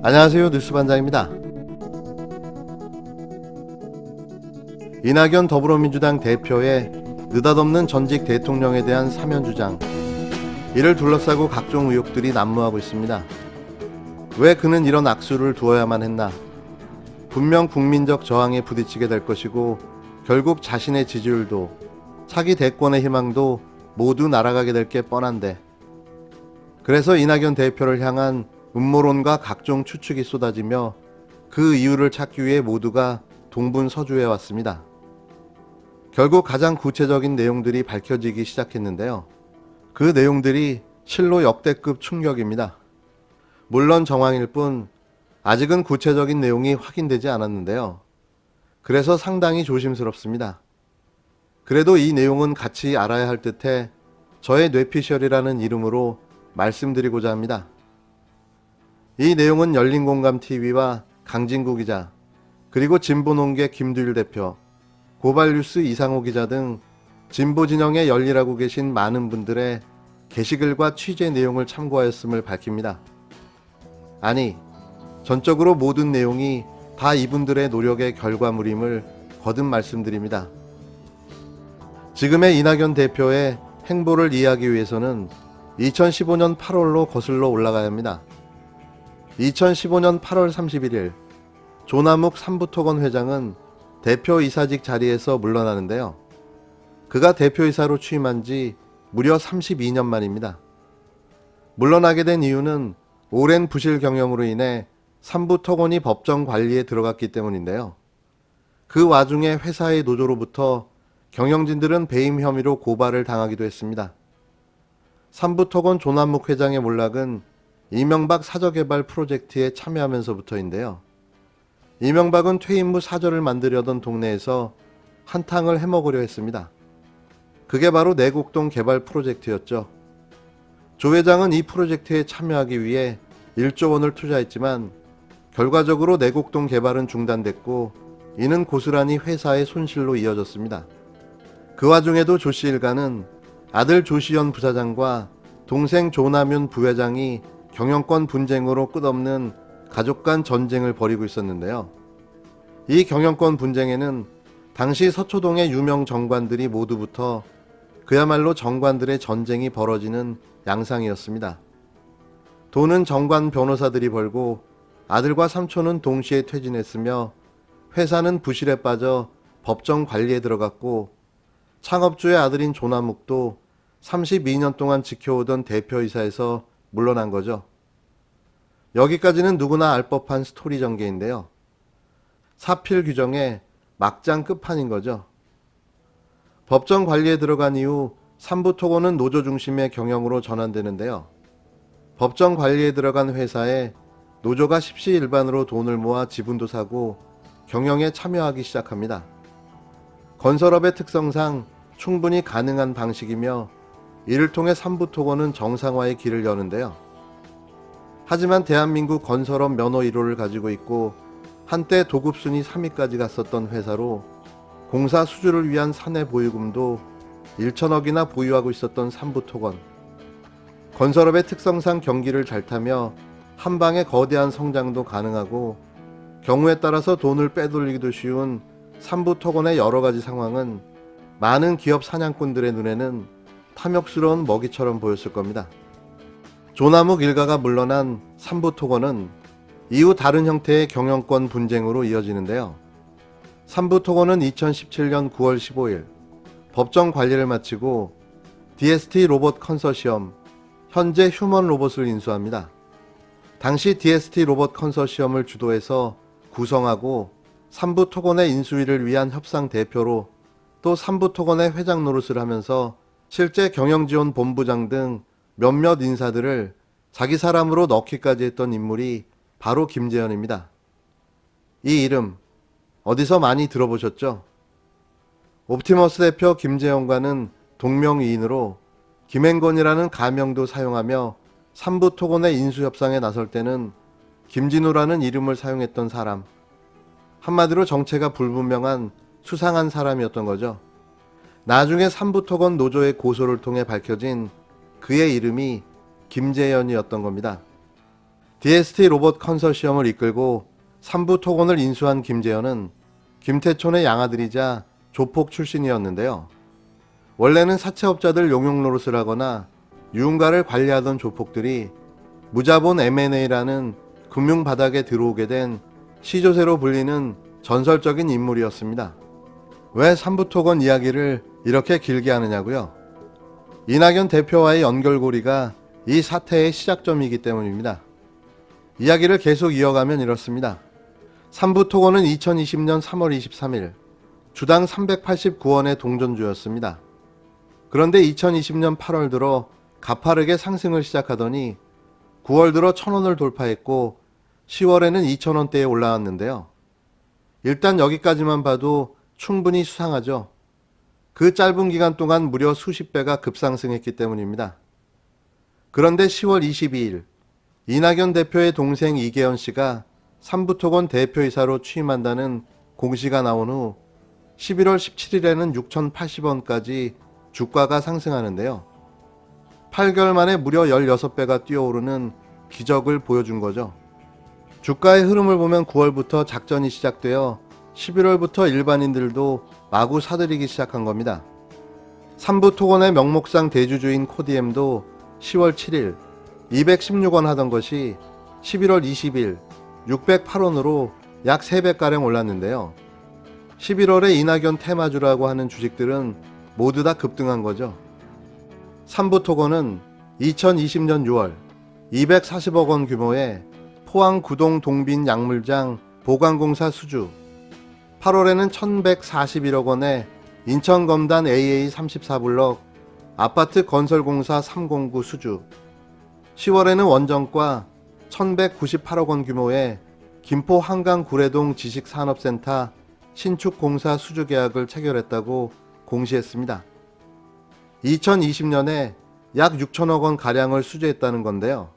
안녕하세요. 뉴스반장입니다. 이낙연 더불어민주당 대표의 느닷없는 전직 대통령에 대한 사면 주장, 이를 둘러싸고 각종 의혹들이 난무하고 있습니다. 왜 그는 이런 악수를 두어야만 했나? 분명 국민적 저항에 부딪히게 될 것이고 결국 자신의 지지율도 차기 대권의 희망도 모두 날아가게 될 게 뻔한데, 그래서 이낙연 대표를 향한 음모론과 각종 추측이 쏟아지며 그 이유를 찾기 위해 모두가 동분서주해 왔습니다. 결국 가장 구체적인 내용들이 밝혀지기 시작했는데요. 그 내용들이 실로 역대급 충격입니다. 물론 정황일 뿐 아직은 구체적인 내용이 확인되지 않았는데요. 그래서 상당히 조심스럽습니다. 그래도 이 내용은 같이 알아야 할 듯해 저의 뇌피셜이라는 이름으로 말씀드리고자 합니다. 이 내용은 열린공감TV와 강진구 기자, 그리고 진보논개 김두일 대표, 고발뉴스 이상호 기자 등 진보진영에 열일하고 계신 많은 분들의 게시글과 취재 내용을 참고하였음을 밝힙니다. 아니, 전적으로 모든 내용이 다 이분들의 노력의 결과물임을 거듭 말씀드립니다. 지금의 이낙연 대표의 행보를 이해하기 위해서는 2015년 8월로 거슬러 올라가야 합니다. 2015년 8월 31일 조남욱 삼부토건 회장은 대표이사직 자리에서 물러나는데요. 그가 대표이사로 취임한 지 무려 32년 만입니다. 물러나게 된 이유는 오랜 부실 경영으로 인해 삼부토건이 법정 관리에 들어갔기 때문인데요. 그 와중에 회사의 노조로부터 경영진들은 배임 혐의로 고발을 당하기도 했습니다. 삼부토건 조남욱 회장의 몰락은 이명박 사저개발 프로젝트에 참여하면서부터인데요. 이명박은 퇴임 후 사저를 만들려던 동네에서 한탕을 해먹으려 했습니다. 그게 바로 내곡동 개발 프로젝트였죠. 조 회장은 이 프로젝트에 참여하기 위해 1조 원을 투자했지만 결과적으로 내곡동 개발은 중단됐고 이는 고스란히 회사의 손실로 이어졌습니다. 그 와중에도 조씨 일가는 아들 조시현 부사장과 동생 조남윤 부회장이 경영권 분쟁으로 끝없는 가족 간 전쟁을 벌이고 있었는데요. 이 경영권 분쟁에는 당시 서초동의 유명 정관들이 모두 붙어 그야말로 정관들의 전쟁이 벌어지는 양상이었습니다. 돈은 정관 변호사들이 벌고 아들과 삼촌은 동시에 퇴진했으며 회사는 부실에 빠져 법정 관리에 들어갔고 창업주의 아들인 조남욱도 32년 동안 지켜오던 대표이사에서 물러난 거죠. 여기까지는 누구나 알 법한 스토리 전개인데요. 사필 규정의 막장 끝판인 거죠. 법정 관리에 들어간 이후 삼부토건은 노조 중심의 경영으로 전환되는데요. 법정 관리에 들어간 회사에 노조가 십시일반으로 돈을 모아 지분도 사고 경영에 참여하기 시작합니다. 건설업의 특성상 충분히 가능한 방식이며 이를 통해 삼부토건은 정상화의 길을 여는데요. 하지만 대한민국 건설업 면허 1호를 가지고 있고 한때 도급순위 3위까지 갔었던 회사로 공사 수주를 위한 사내 보유금도 1천억이나 보유하고 있었던 삼부토건. 건설업의 특성상 경기를 잘 타며 한방에 거대한 성장도 가능하고 경우에 따라서 돈을 빼돌리기도 쉬운 삼부토건의 여러 가지 상황은 많은 기업 사냥꾼들의 눈에는 탐욕스러운 먹이처럼 보였을 겁니다. 조남욱 일가가 물러난 삼부토건은 이후 다른 형태의 경영권 분쟁으로 이어지는데요. 삼부토건은 2017년 9월 15일 법정 관리를 마치고 DST 로봇 컨소시엄, 현재 휴먼 로봇을 인수합니다. 당시 DST 로봇 컨소시엄을 주도해서 구성하고 삼부토건의 인수위를 위한 협상 대표로 또 삼부토건의 회장 노릇을 하면서 실제 경영지원 본부장 등 몇몇 인사들을 자기 사람으로 넣기까지 했던 인물이 바로 김재현입니다. 이 이름 어디서 많이 들어보셨죠? 옵티머스 대표 김재현과는 동명이인으로 김행건이라는 가명도 사용하며 삼부토건의 인수협상에 나설 때는 김진우라는 이름을 사용했던 사람, 한마디로 정체가 불분명한 수상한 사람이었던 거죠. 나중에 삼부토건 노조의 고소를 통해 밝혀진 그의 이름이 김재현이었던 겁니다. DST 로봇 컨소시엄을 이끌고 3부 토건을 인수한 김재현은 김태촌의 양아들이자 조폭 출신이었는데요. 원래는 사채업자들 용역 노릇을 하거나 유흥가를 관리하던 조폭들이 무자본 M&A라는 금융 바닥에 들어오게 된 시조새로 불리는 전설적인 인물이었습니다. 왜 3부 토건 이야기를 이렇게 길게 하느냐고요? 이낙연 대표와의 연결고리가 이 사태의 시작점이기 때문입니다. 이야기를 계속 이어가면 이렇습니다. 3부 토건은 2020년 3월 23일 주당 389원의 동전주였습니다. 그런데 2020년 8월 들어 가파르게 상승을 시작하더니 9월 들어 1,000원을 돌파했고 10월에는 2,000원대에 올라왔는데요. 일단 여기까지만 봐도 충분히 수상하죠. 그 짧은 기간 동안 무려 수십 배가 급상승했기 때문입니다. 그런데 10월 22일 이낙연 대표의 동생 이계현 씨가 3부토건 대표이사로 취임한다는 공시가 나온 후 11월 17일에는 6,080원까지 주가가 상승하는데요. 8개월 만에 무려 16배가 뛰어오르는 기적을 보여준 거죠. 주가의 흐름을 보면 9월부터 작전이 시작되어 11월부터 일반인들도 마구 사들이기 시작한 겁니다. 3부 토건의 명목상 대주주인 코디엠도 10월 7일 216원 하던 것이 11월 20일 608원으로 약 3배가량 올랐는데요. 11월에 이낙연 테마주라고 하는 주식들은 모두 다 급등한 거죠. 3부 토건은 2020년 6월 240억 원 규모의 포항 구동 동빈 약물장 보관공사 수주, 8월에는 1141억 원의 인천 검단 AA 34블럭 아파트 건설공사 309 수주, 10월에는 원정과 1198억 원 규모의 김포 한강 구례동 지식산업센터 신축공사 수주 계약을 체결했다고 공시했습니다. 2020년에 약 6천억 원 가량을 수주했다는 건데요.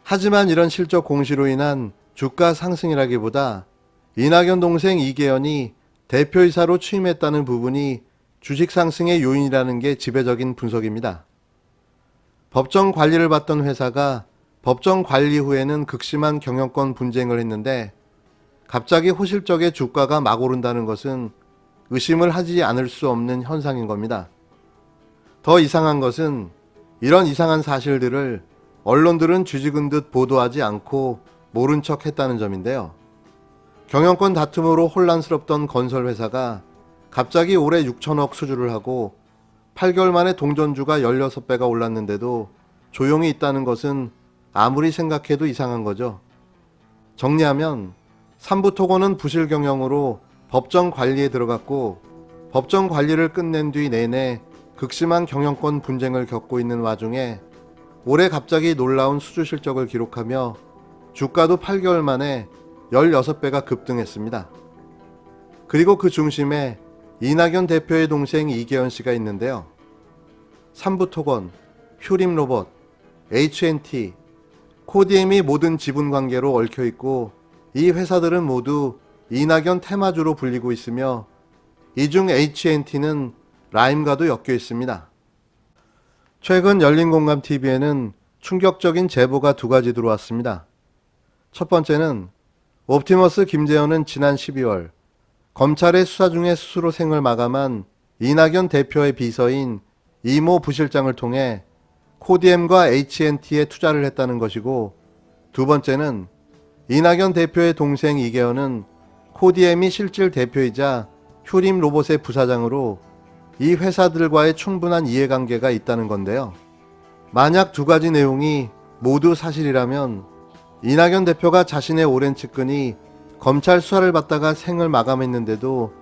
하지만 이런 실적 공시로 인한 주가 상승이라기보다 이낙연 동생 이계현이 대표이사로 취임했다는 부분이 주식 상승의 요인이라는 게 지배적인 분석입니다. 법정 관리를 받던 회사가 법정 관리 후에는 극심한 경영권 분쟁을 했는데 갑자기 호실적에 주가가 막 오른다는 것은 의심을 하지 않을 수 없는 현상인 겁니다. 더 이상한 것은 이런 이상한 사실들을 언론들은 쥐죽은 듯 보도하지 않고 모른 척 했다는 점인데요. 경영권 다툼으로 혼란스럽던 건설회사가 갑자기 올해 6천억 수주를 하고 8개월 만에 동전주가 16배가 올랐는데도 조용히 있다는 것은 아무리 생각해도 이상한 거죠. 정리하면 3부 토건은 부실 경영으로 법정 관리에 들어갔고 법정 관리를 끝낸 뒤 내내 극심한 경영권 분쟁을 겪고 있는 와중에 올해 갑자기 놀라운 수주 실적을 기록하며 주가도 8개월 만에 16배가 급등했습니다. 그리고 그 중심에 이낙연 대표의 동생 이계현 씨가 있는데요. 3부 토건, 휴림로봇, H&T, 코디엠이 모든 지분 관계로 얽혀있고 이 회사들은 모두 이낙연 테마주로 불리고 있으며 이 중 H&T는 라임과도 엮여 있습니다. 최근 열린공감TV에는 충격적인 제보가 두 가지 들어왔습니다. 첫 번째는 옵티머스 김재현은 지난 12월 검찰의 수사 중에 스스로 생을 마감한 이낙연 대표의 비서인 이모 부실장을 통해 코디엠과 H&T에 투자를 했다는 것이고, 두 번째는 이낙연 대표의 동생 이계현은 코디엠이 실질 대표이자 휴림 로봇의 부사장으로 이 회사들과의 충분한 이해관계가 있다는 건데요. 만약 두 가지 내용이 모두 사실이라면 이낙연 대표가 자신의 오랜 측근이 검찰 수사를 받다가 생을 마감했는데도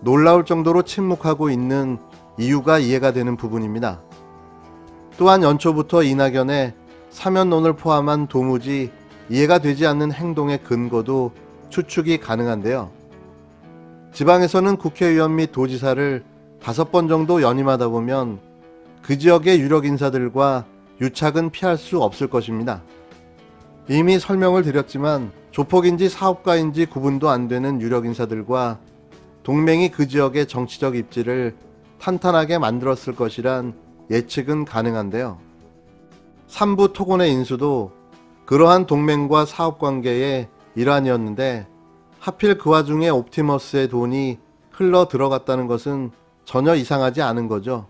놀라울 정도로 침묵하고 있는 이유가 이해가 되는 부분입니다. 또한 연초부터 이낙연의 사면론을 포함한 도무지 이해가 되지 않는 행동의 근거도 추측이 가능한데요. 지방에서는 국회의원 및 도지사를 5번 정도 연임하다 보면 그 지역의 유력 인사들과 유착은 피할 수 없을 것입니다. 이미 설명을 드렸지만 조폭인지 사업가인지 구분도 안 되는 유력 인사들과 동맹이 그 지역의 정치적 입지를 탄탄하게 만들었을 것이란 예측은 가능한데요. 3부 토건의 인수도 그러한 동맹과 사업관계의 일환이었는데 하필 그 와중에 옵티머스의 돈이 흘러 들어갔다는 것은 전혀 이상하지 않은 거죠.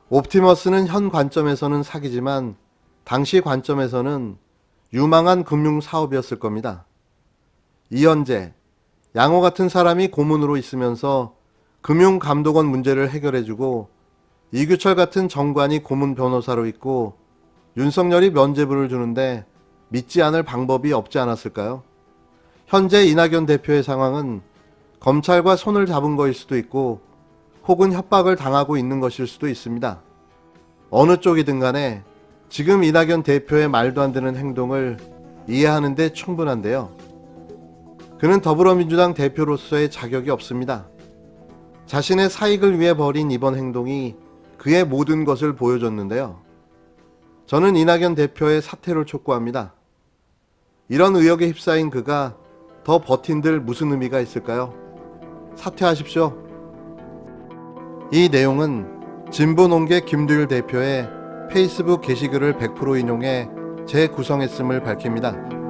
옵티머스는 현 관점에서는 사기지만 당시 관점에서는 유망한 금융사업이었을 겁니다. 이현재, 양호 같은 사람이 고문으로 있으면서 금융감독원 문제를 해결해주고 이규철 같은 정관이 고문 변호사로 있고 윤석열이 면죄부를 주는데 믿지 않을 방법이 없지 않았을까요? 현재 이낙연 대표의 상황은 검찰과 손을 잡은 것일 수도 있고 혹은 협박을 당하고 있는 것일 수도 있습니다. 어느 쪽이든 간에 지금 이낙연 대표의 말도 안 되는 행동을 이해하는 데 충분한데요. 그는 더불어민주당 대표로서의 자격이 없습니다. 자신의 사익을 위해 벌인 이번 행동이 그의 모든 것을 보여줬는데요. 저는 이낙연 대표의 사퇴를 촉구합니다. 이런 의혹에 휩싸인 그가 더 버틴들 무슨 의미가 있을까요? 사퇴하십시오. 이 내용은 진보농계 김두일 대표의 페이스북 게시글을 100% 인용해 재구성했음을 밝힙니다.